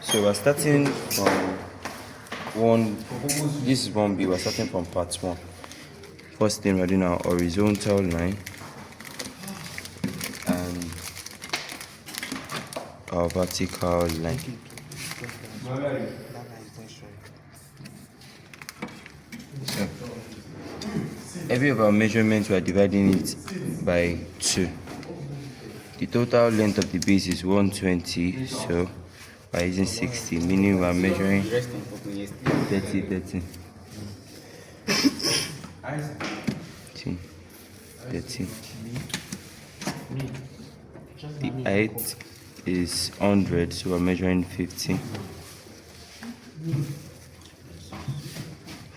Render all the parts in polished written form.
So we're starting from one. This is 1B. We're starting from part 1. First thing we're doing our horizontal line and our vertical line. So every of our measurements we are dividing it by 2. The total length of the base is 120, so by using 60, meaning we are measuring 30. The height is 100, so we're measuring 50.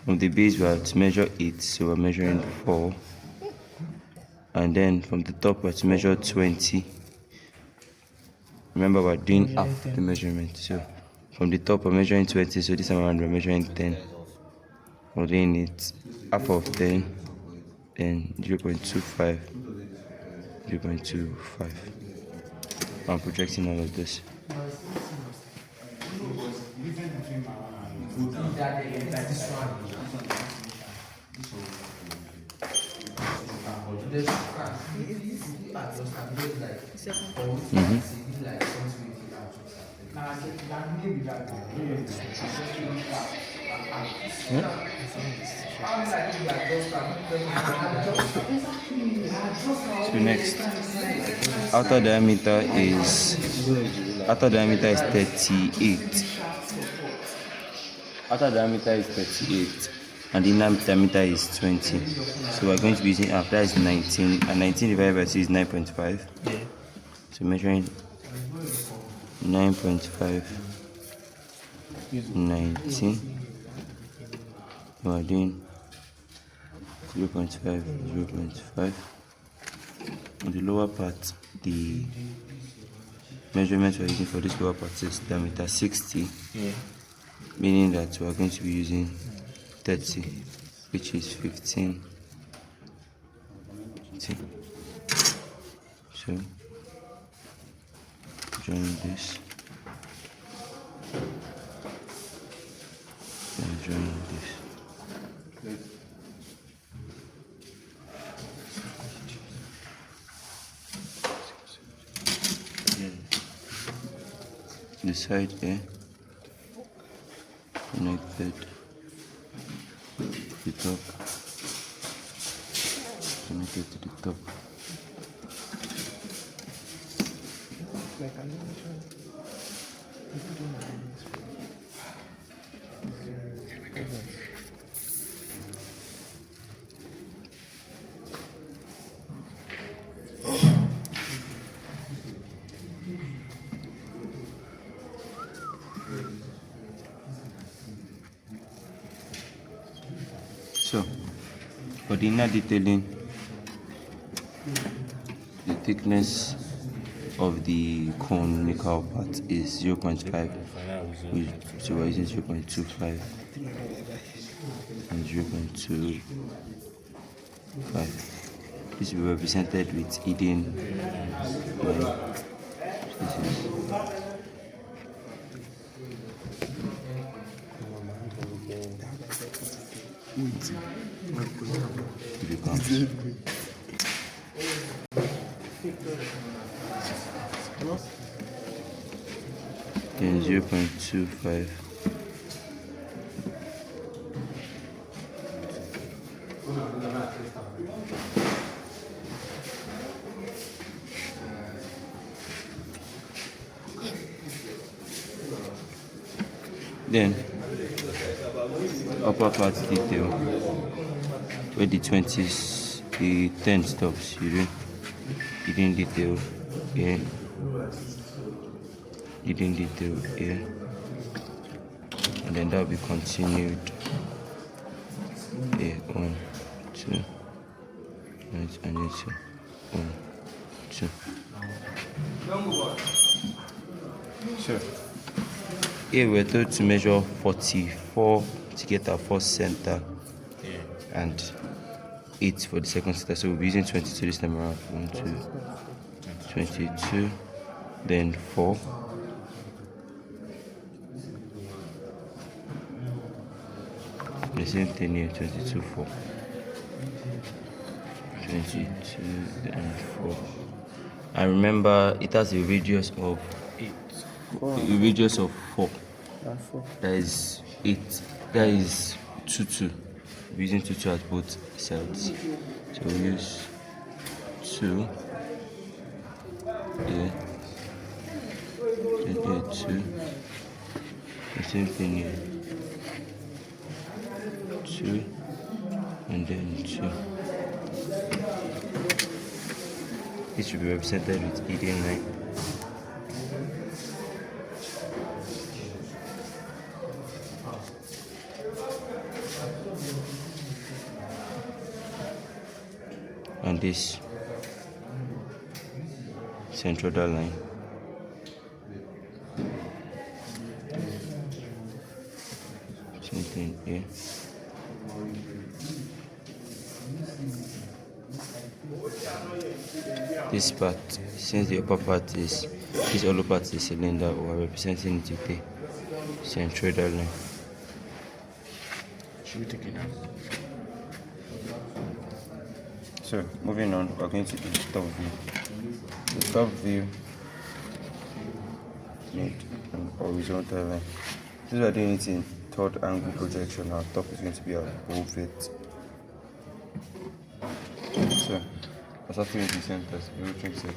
From the base we have to measure 8, so we're measuring 4. And then from the top we have to measure 20. Remember, we're doing half the measurement, so from the top we're measuring 20, so this time around we're measuring 10. We're doing it half of 10, then 0.25, 0.25. I'm projecting all of this. So next, outer diameter is 38. Outer diameter is 38, and the inner diameter is 20. So we're going to be using half. That is 19, and 19 divided by 2 is 9.5. So measuring 9.5, 19. We're doing 0.5, 0.5. On the lower part, the measurement we're using for this lower part is diameter 60, meaning that we're going to be using 30, which is 15. So join this and join this. The side here connected to the top, connected to the top. So, for the inner detailing, the thickness of the conical part is 0.5, so we're using 0.25 and 0.25. This will be represented with hidden line. Then 0.25. Then upper part detail, where the 20s, the 10 stops, you didn't detail here, and then that will be continued here, 1, 2, right, and then 1, 2. Sure. Here we're told to measure 44 to get our first center, and 8 for the second center. So we'll be using 22 this time around. 1, 2, 22, then 4, The same thing here, 22, 4. 22 and 4. And remember, it has a radius of 4. That's 4. That is 8. That is 2, 2. We're using 2, 2 at both sides. So we use 2 here. Then here 2. The same thing here. 2 and then 2. It should be represented with ED9. And this central dot line. Same thing here. This part, since the upper part is, this hollow part is a cylinder, we are representing it with the central dot line. Should we take it now? So, moving on, we're going to the top view. The top view need an horizontal line. Since we're doing it in third angle projection, our top is going to be above it. So, we're starting with the centers, everything set.